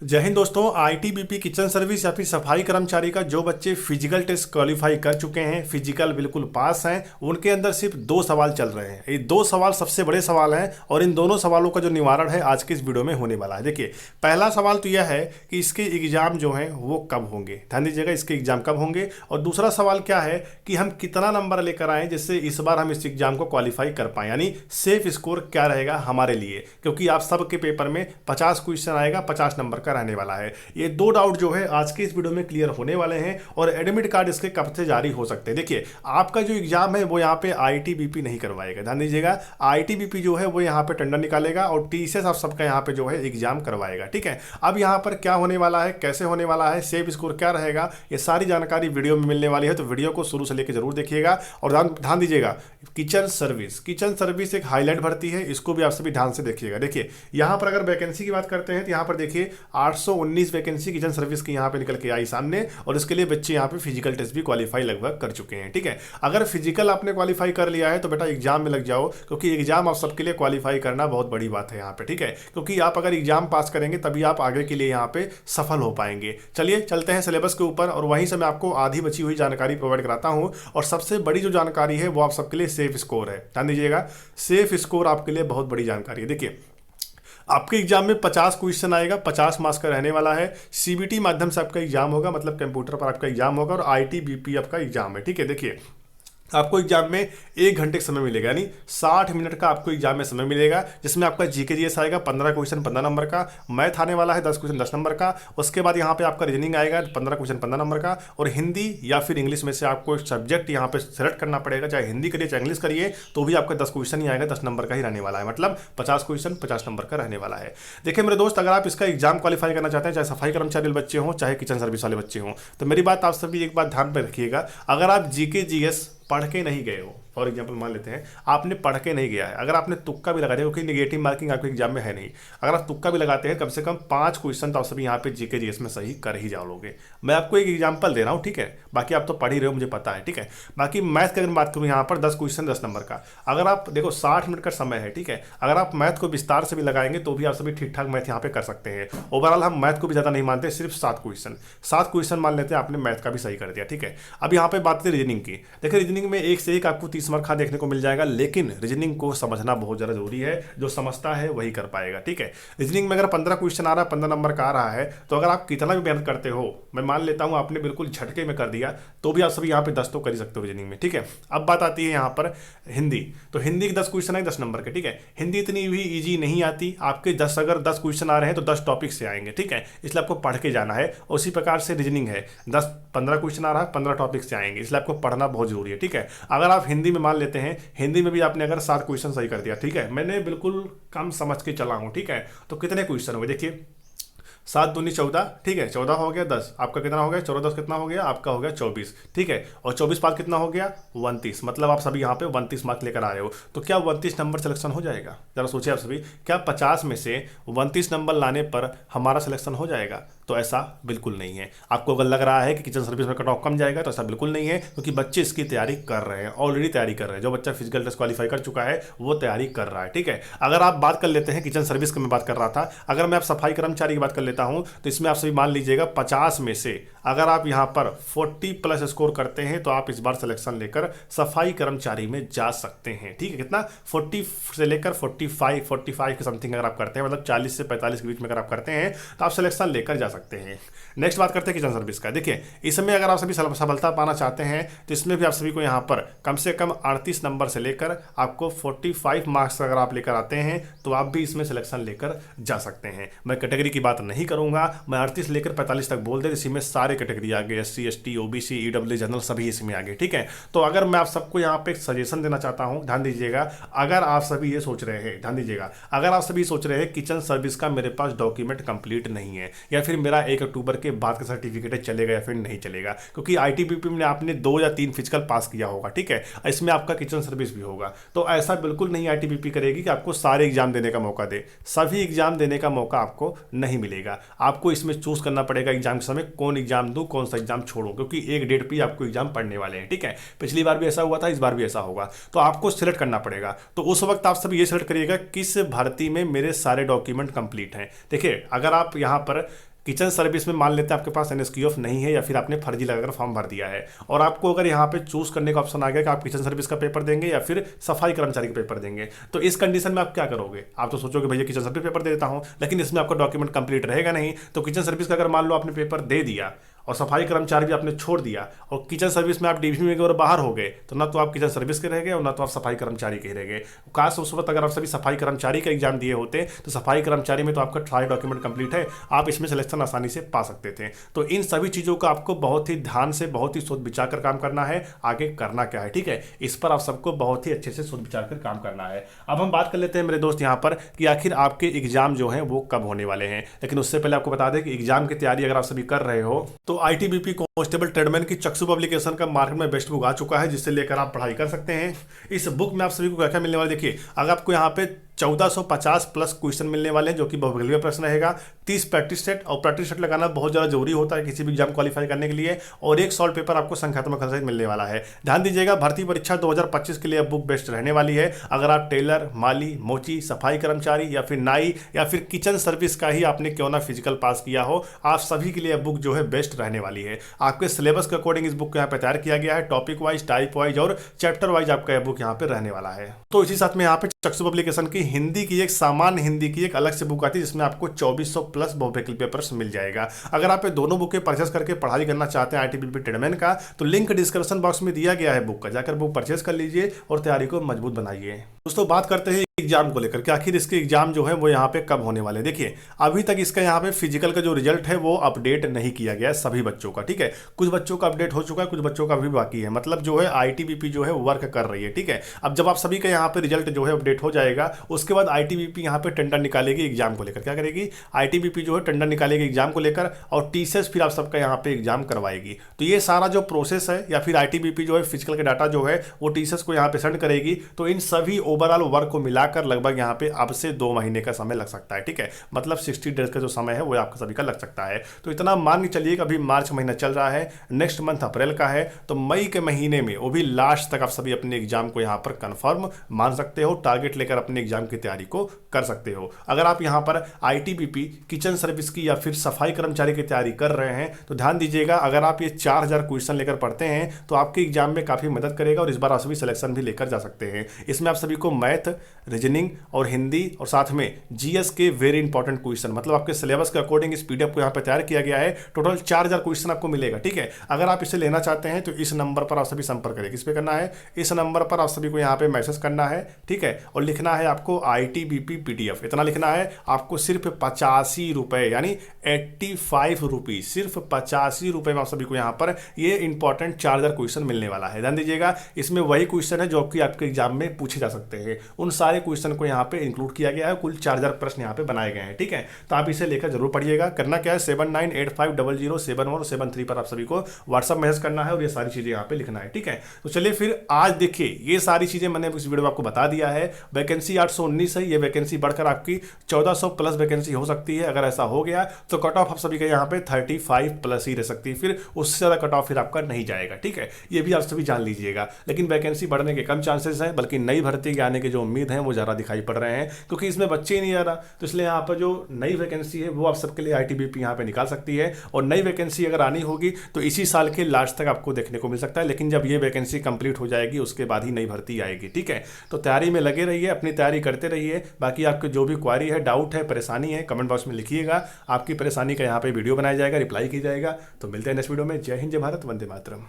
जय हिंद दोस्तों। ITBP kitchen service या फिर सफाई कर्मचारी का जो बच्चे फिजिकल टेस्ट क्वालिफाई कर चुके हैं, फिजिकल बिल्कुल पास हैं, उनके अंदर सिर्फ दो सवाल चल रहे हैं। ये दो सवाल सबसे बड़े सवाल हैं और इन दोनों सवालों का जो निवारण है आज की इस वीडियो में होने वाला है। देखिए, पहला सवाल तो यह है कि इसके एग्जाम जो हैं वो कब होंगे। ध्यान दीजिएगा, इसके एग्जाम कब होंगे। और दूसरा सवाल क्या है कि हम कितना नंबर लेकर आए जिससे इस बार हम इस एग्जाम को क्वालिफाई कर पाए, यानी सेफ स्कोर क्या रहेगा हमारे लिए, क्योंकि आप सबके पेपर में 50 क्वेश्चन आएगा, 50 नंबर का रहने वाला है। ये दो डाउट जो है आज के इस वीडियो में क्लियर होने वाले हैं और एडमिट कार्ड इसके कब से जारी हो सकते हैं। देखिए, आपका जो एग्जाम है वो यहाँ पे आईटीबीपी नहीं करवाएगा। ध्यान दीजिएगा, आईटीबीपी जो है वो यहाँ पे टेंडर निकालेगा और टीसीएस आप सबका यहाँ पे जो है एग्जाम करवाएगा। ठीक है, अब यहाँ पर क्या होने वाला है, कैसे होने वाला है, सेफ स्कोर क्या रहेगा, ये सारी जानकारी वीडियो में मिलने वाली है। तो वीडियो को शुरू से लेकर जरूर देखिएगा और ध्यान दीजिएगा। किचन सर्विस एक हाईलाइट भर्ती है, इसको भी आप सभी ध्यान से देखिएगा। देखिए, यहाँ पर अगर वैकेंसी की बात करते हैं तो यहाँ पर देखिए 819 वैकेंसी किचन सर्विस की यहाँ पे निकल के आई सामने और इसके लिए बच्चे यहाँ पे फिजिकल टेस्ट भी क्वालिफाई लगभग कर चुके हैं। ठीक है, अगर फिजिकल आपने क्वालिफाई कर लिया है तो बेटा एग्जाम में लग जाओ, क्योंकि एग्जाम आप सबके लिए क्वालिफाई करना बहुत बड़ी बात है यहाँ पे। ठीक है, क्योंकि आप अगर एग्जाम पास करेंगे तभी आप आगे के लिए यहाँ पे सफल हो पाएंगे। चलिए चलते हैं सिलेबस के ऊपर और वहीं से मैं आपको आधी बची हुई जानकारी प्रोवाइड कराता हूँ। और सबसे बड़ी जो जानकारी है वो आप सबके लिए सेफ स्कोर है। ध्यान दीजिएगा, सेफ स्कोर आपके लिए बहुत बड़ी जानकारी है। देखिए, आपके एग्जाम में 50 क्वेश्चन आएगा, 50 मार्क्स का रहने वाला है। सीबीटी माध्यम से आपका एग्जाम होगा, मतलब कंप्यूटर पर आपका एग्जाम होगा और आईटीबीपी आपका एग्जाम है। ठीक है, देखिए आपको एग्जाम में 1 घंटे का समय मिलेगा, यानी 60 मिनट का आपको एग्जाम में समय मिलेगा, जिसमें आपका जीके जीएस आएगा 15 क्वेश्चन 15 नंबर का, मैथ आने वाला है 10 क्वेश्चन 10 नंबर का। उसके बाद यहाँ पे आपका रीजनिंग आएगा 15 क्वेश्चन 15 नंबर का, और हिंदी या फिर इंग्लिश में से आपको सब्जेक्ट यहाँ पे सेलेक्ट करना पड़ेगा, चाहे हिंदी करिए चाहे इंग्लिश करिए, तो भी आपका 10 क्वेश्चन ही आएगा, 10 नंबर का ही रहने वाला है, मतलब 50 क्वेश्चन 50 नंबर का रहने वाला है। देखिए मेरे दोस्त, अगर आप इसका एग्जाम क्वालिफाई करना चाहते हैं, चाहे सफाई कर्मचारी बच्चे हों चाहे किचन सर्विस वाले बच्चे हों, तो मेरी बात आप सभी एक बात ध्यान पर रखिएगा। अगर आप जीके जीएस पढ़ के नहीं गए हो, फॉर एग्जाम्पल मान लेते हैं आपने पढ़ के नहीं गया है, अगर आपने तुक्का भी लगा दिया, क्योंकि नेगेटिव मार्किंग आपके एग्जाम में है नहीं, अगर आप तुक्का भी लगाते हैं कम से कम 5 क्वेश्चन तो आप सभी यहाँ पे जीके जीएस में सही कर ही जाओगे। मैं आपको एक एग्जाम्पल दे रहा हूँ, ठीक है, बाकी आप तो पढ़ ही रहे हो मुझे पता है। ठीक है, बाकी मैथ की अगर बात करूँ यहाँ पर 10 क्वेश्चन 10 नंबर का, अगर आप देखो 60 मिनट का समय है। ठीक है, अगर आप मैथ को विस्तार से भी लगाएंगे तो भी आप सभी ठीक ठाक मैथ यहाँ पे कर सकते हैं। ओवरऑल हम मैथ को भी ज़्यादा नहीं मानते, सिर्फ 7 क्वेश्चन मान लेते हैं, आपने मैथ का भी सही कर दिया। ठीक है, अब यहाँ पे बात करें रीजनिंग की। देखिए रीजनिंग में एक से एक आपको 30 मार्क देखने को मिल जाएगा, लेकिन रीजनिंग को समझना बहुत ज़्यादा जरूरी है, जो समझता है वही कर पाएगा। ठीक है, रीजनिंग में अगर 15 क्वेश्चन आ रहा है, 15 नंबर का आ रहा है, तो अगर आप कितना भी मेहनत करते हो, मैं मान लेता हूं आपने बिल्कुल झटके में कर दिया, तो भी आप सभी यहाँ पे 10 तो कर ही सकते हो रीजनिंग में। ठीक है, अब बात आती है यहाँ पर हिंदी। तो हिंदी के 10 क्वेश्चन है 10 नंबर के। ठीक है, हिंदी इतनी भी ईजी नहीं आती, आपके 10 अगर 10 क्वेश्चन आ रहे हैं तो 10 टॉपिक से आएंगे। ठीक है, इसलिए आपको पढ़ के जाना है। उसी प्रकार से रीजनिंग है, 15 क्वेश्चन आ रहा है, 15 टॉपिक से आएंगे, इसलिए आपको पढ़ना बहुत जरूरी है। ठीक है, अगर आप हिंदी में मान लेते हैं, हिंदी में भी आपने अगर 7 क्वेश्चन सही कर दिया, ठीक है, मैंने बिल्कुल कम समझ के चला हूं, ठीक है, तो कितने क्वेश्चन हुए देखिए, 7 दूनी 14, ठीक है, 14 हो गया 10, आपका कितना हो गया 14 10 कितना हो गया, आपका हो गया 24। ठीक है, और 24 पास कितना हो गया 29, मतलब आप सभी यहाँ पे 29 मार्क लेकर आ रहे हो। तो क्या 29 नंबर सिलेक्शन हो जाएगा? जरा सोचिए आप सभी, क्या 50 में से 29 नंबर लाने पर हमारा सिलेक्शन हो जाएगा? तो ऐसा बिल्कुल नहीं है। आपको अगर लग रहा है कि किचन सर्विस में कट ऑफ कम जाएगा, तो ऐसा बिल्कुल नहीं है, क्योंकि बच्चे इसकी तैयारी कर रहे हैं, ऑलरेडी तैयारी कर रहे हैं। जो बच्चा फिजिकल टेस्ट क्वालिफाई कर चुका है वो तैयारी कर रहा है। ठीक है, अगर आप बात कर लेते हैं किचन सर्विस की, मैं बात कर रहा था, अगर मैं आप सफाई कर्मचारी की बात कर लेता हूं, तो इसमें आप सभी मान लीजिएगा 50 में से अगर आप यहां पर 40 प्लस स्कोर करते हैं तो आप इस बार सिलेक्शन लेकर सफाई कर्मचारी में जा सकते हैं। ठीक है, कितना 40 से लेकर 45 के समथिंग अगर आप करते हैं, मतलब 40 से 45 के बीच में अगर आप करते हैं तो आप सिलेक्शन लेकर जा सकते हैं। नेक्स्ट बात करते हैं किचन सर्विस का। देखिए, इसमें अगर आप सभी सफलता पाना चाहते हैं तो इसमें भी आप सभी को यहाँ पर कम से कम 38 नंबर से लेकर आपको 45 मार्क्स अगर आप लेकर आते हैं तो आप भी इसमें सिलेक्शन लेकर जा सकते हैं। मैं कैटेगरी की बात नहीं करूंगा, मैं 38 लेकर 45 तक बोल दे, इसी में सारे कैटेगरी आ गए, SC ST OBC EW general सभी इसमें आ गए। ठीक है, तो अगर मैं आप सबको यहाँ पे एक सजेशन देना चाहता हूँ, ध्यान दीजिएगा, अगर आप सभी ये सोच रहे हैं, ध्यान दीजिएगा, अगर आप सभी सोच रहे हैं किचन सर्विस का मेरे पास डॉक्यूमेंट कंप्लीट नहीं है, या फिर मेरा 1 अक्टूबर के बाद का सर्टिफिकेट चलेगा या फिर नहीं चलेगा, क्योंकि आईटीबीपी में आपने 2 या 3 फिजिकल पास किया होगा, ठीक है, इसमें आपका किचन सर्विस भी होगा, तो ऐसा बिल्कुल नहीं आईटीबीपी करेगी कि आपको सारे एग्जाम देने का मौका दे। सभी एग्जाम देने का मौका आपको नहीं मिलेगा, आपको इसमें चूज करना पड़ेगा एग्जाम के समय कौन एग्जाम दूं कौन सा एग्जाम छोड़ूं, क्योंकि एक डेट पे आपको एग्जाम पढ़ने वाले हैं। ठीक है, पिछली बार भी ऐसा हुआ था, इस बार भी ऐसा होगा, तो आपको सिलेक्ट करना पड़ेगा। तो उस वक्त आप सब ये सिलेक्ट करिएगा किस भर्ती में मेरे सारे डॉक्यूमेंट कंप्लीट हैं। देखिए, अगर आप यहाँ पर किचन सर्विस में मान लेते हैं आपके पास NSQF नहीं है या फिर आपने फर्जी लगाकर फॉर्म भर दिया है, और आपको अगर यहाँ पे चूज करने का ऑप्शन आ गया कि आप किचन सर्विस का पेपर देंगे या फिर सफाई कर्मचारी का पेपर देंगे, तो इस कंडीशन में आप क्या करोगे? आप तो सोचोगे भैया किचन सर्विस पेपर दे देता हूँ, लेकिन इसमें आपका डॉक्यूमेंट कंप्लीट रहेगा नहीं। तो किचन सर्विस का अगर मान लो आपने पेपर दे दिया और सफाई कर्मचारी भी आपने छोड़ दिया और किचन सर्विस में आप डीवी में अगर बाहर हो गए, तो ना तो आप किचन सर्विस के रह गए और ना तो आप सफाई कर्मचारी के रह गए। काश उस वक्त अगर आप सभी सफाई कर्मचारी का एग्जाम दिए होते तो सफाई कर्मचारी में तो आपका सारे डॉक्यूमेंट कंप्लीट है, आप इसमें सिलेक्शन आसानी से पा सकते थे। तो इन सभी चीज़ों का आपको बहुत ही ध्यान से, बहुत ही सोच विचार कर काम करना है, आगे करना क्या है, ठीक है, इस पर आप सबको बहुत ही अच्छे से सोच विचार कर काम करना है। अब हम बात कर लेते हैं मेरे दोस्त यहाँ पर कि आखिर आपके एग्जाम जो हैं वो कब होने वाले हैं। लेकिन उससे पहले आपको बता दें कि एग्जाम की तैयारी अगर आप सभी कर रहे हो तो ITBP कांस्टेबल ट्रेडमैन की चक्षु पब्लिकेशन का मार्केट में बेस्ट बुक आ चुका है, जिससे लेकर आप पढ़ाई कर सकते हैं। इस बुक में आप सभी को क्या क्या मिलने वाला, देखिए अगर आपको यहाँ पे 1450 प्लस क्वेश्चन मिलने वाले हैं जो कि बहुविकल्पीय प्रश्न रहेगा, 30 प्रैक्टिस सेट, और प्रैक्टिस सेट लगाना बहुत ज़्यादा जरूरी होता है किसी भी एग्जाम क्वालिफाई करने के लिए, और एक सॉल्व पेपर आपको संख्यात्मक सहित मिलने वाला है। ध्यान दीजिएगा, भर्ती परीक्षा 2025 के लिए बुक बेस्ट रहने वाली है। अगर आप टेलर, माली, मोची, सफाई कर्मचारी या फिर नाई या फिर किचन सर्विस का ही आपने क्यों ना फिजिकल पास किया हो, आप सभी के लिए बुक जो है बेस्ट रहने वाली है। आपके सिलेबस के अकॉर्डिंग इस बुक को यहाँ पे तैयार किया गया है, टॉपिक वाइज, टाइप वाइज और चैप्टर वाइज आपका यह बुक यहाँ पे रहने वाला है। तो इसी साथ में यहाँ पे चक्षु पब्लिकेशन की हिंदी की एक सामान्य हिंदी की एक अलग से बुक आती है, जिसमें आपको 2400 प्लस बहुविकल्पीय प्रश्न मिल जाएगा। अगर आप ये दोनों बुकें परचेस करके पढ़ाई करना चाहते हैं ITBP ट्रेडमैन का, तो लिंक डिस्क्रिप्शन बॉक्स में दिया गया है बुक का, जाकर बुक परचेस कर लीजिए और तैयारी को मजबूत बनाइए। दोस्तों बात करते हैं एग्जाम को लेकर कि आखिर इसके एग्जाम जो है वो यहाँ पे कब होने वाले। देखिए अभी तक इसका यहाँ पे फिजिकल का जो रिजल्ट है वो अपडेट नहीं किया गया है सभी बच्चों का, ठीक है, कुछ बच्चों का अपडेट हो चुका है, कुछ बच्चों का अभी बाकी है, मतलब जो है ITBP जो है वर्क कर रही है, ठीक है। अब जब आप सभी का यहाँ पे रिजल्ट जो है अपडेट हो जाएगा, उसके बाद ITBP यहाँ पे टेंडर निकालेगी एग्जाम को लेकर। क्या करेगी? ITBP जो है टेंडर निकालेगी एग्जाम को लेकर और TCS फिर आप सबका यहाँ पे एग्जाम करवाएगी। तो ये सारा जो प्रोसेस है, या फिर ITBP जो है फिजिकल का डाटा जो है वो TCS को यहाँ पे सेंड करेगी। तो इन सभी ओवरऑल वर्क को मिलाकर लगभग यहाँ पे अब से 2 महीने का समय लग सकता है, ठीक है, मतलब 60 डेज का जो समय है वो आपका सभी का लग सकता है। तो इतना मान के चलिए कि अभी मार्च महीना चल रहा है, नेक्स्ट मंथ अप्रैल का है, तो मई के महीने में वो भी लास्ट तक आप सभी अपने एग्जाम को यहाँ पर कंफर्म मान सकते हो, टारगेट लेकर अपने एग्जाम की तैयारी को कर सकते हो। अगर आप यहाँ पर ITBP किचन सर्विस की या फिर सफाई कर्मचारी की तैयारी कर रहे हैं तो ध्यान दीजिएगा, अगर आप ये 4000 क्वेश्चन लेकर पढ़ते हैं तो आपके एग्जाम में काफी मदद करेगा और इस बार आप सभी सिलेक्शन भी लेकर जा सकते हैं। इसमें आप सभी को मैथ, रीजनिंग और हिंदी और साथ में GS के वेरी इंपॉर्टेंट क्वेश्चन, मतलब आपके सिलेबस के अकॉर्डिंग इस PDF को यहाँ पे तैयार किया गया है। टोटल 4000 क्वेश्चन आपको मिलेगा, ठीक है। अगर आप इसे लेना चाहते हैं तो इस नंबर पर आप सभी संपर्क करें। किस पे करना है? इस नंबर पर आप सभी को यहाँ पे मैसेज करना है, ठीक है, और लिखना है आपको ITBP PDF, इतना लिखना है। आपको सिर्फ 85 रुपए यानी 85 रुपीज, सिर्फ 85 रुपए में आप सभी को यहाँ पर ये इंपॉर्टेंट 4000 क्वेश्चन मिलने वाला है। ध्यान दीजिएगा, इसमें वही क्वेश्चन है जो कि आपके एग्जाम में पूछे जा सकते हैं, उन सारे क्वेश्चन को यहाँ पे इंक्लूड किया गया है। कुल 4000 प्रश्न यहाँ पे बनाए गए हैं, ठीक है। तो आप इसे लेकर जरूर पढ़िएगा। करना क्या है, 7985007173 पर आप सभी को व्हाट्सअप मैसेज करना है और ये सारी चीजें यहाँ पे लिखना है, ठीक है। तो चलिए फिर आज देखिए, ये सारी चीजें मैंने इस वीडियो में आपको बता दिया है। वैकेंसी 819 है, ये वैकेंसी बढ़कर आपकी 1400 प्लस वैकेंसी हो सकती है। अगर ऐसा हो गया तो कट ऑफ आप सभी का यहाँ पे 35 प्लस ही रह सकती है, फिर उससे ज्यादा कट ऑफ फिर आपका नहीं जाएगा, ठीक है। ये भी आप सभी जान लीजिएगा। लेकिन वैकेंसी बढ़ने के कम चांसेस हैं, बल्कि नई भर्ती के आने की जो उम्मीद है वो ज्यादा दिखाई पड़ रहे हैं, क्योंकि इसमें बच्चे ही नहीं आ रहा। तो इसलिए यहाँ पर जो नई वैकेंसी है वो आप सबके लिए ITBP यहाँ पे निकाल सकती है। और नई वैकेंसी अगर आनी होगी तो इसी साल के लास्ट तक आपको देखने को मिल सकता है। लेकिन जब ये वैकेंसी कंप्लीट हो जाएगी उसके बाद ही नई भर्ती आएगी, ठीक है। तो तैयारी में लगे रहिए, अपनी तैयारी करते रहिए। बाकी आपके जो भी क्वारी है, डाउट है, परेशानी है, कमेंट बॉक्स में लिखिएगा। आपकी परेशानी का यहाँ पे वीडियो बनाया जाएगा, रिप्लाई की जाएगा। तो मिलते हैं नेक्स्ट वीडियो में। जय हिंद, जय भारत, वंदे मातरम।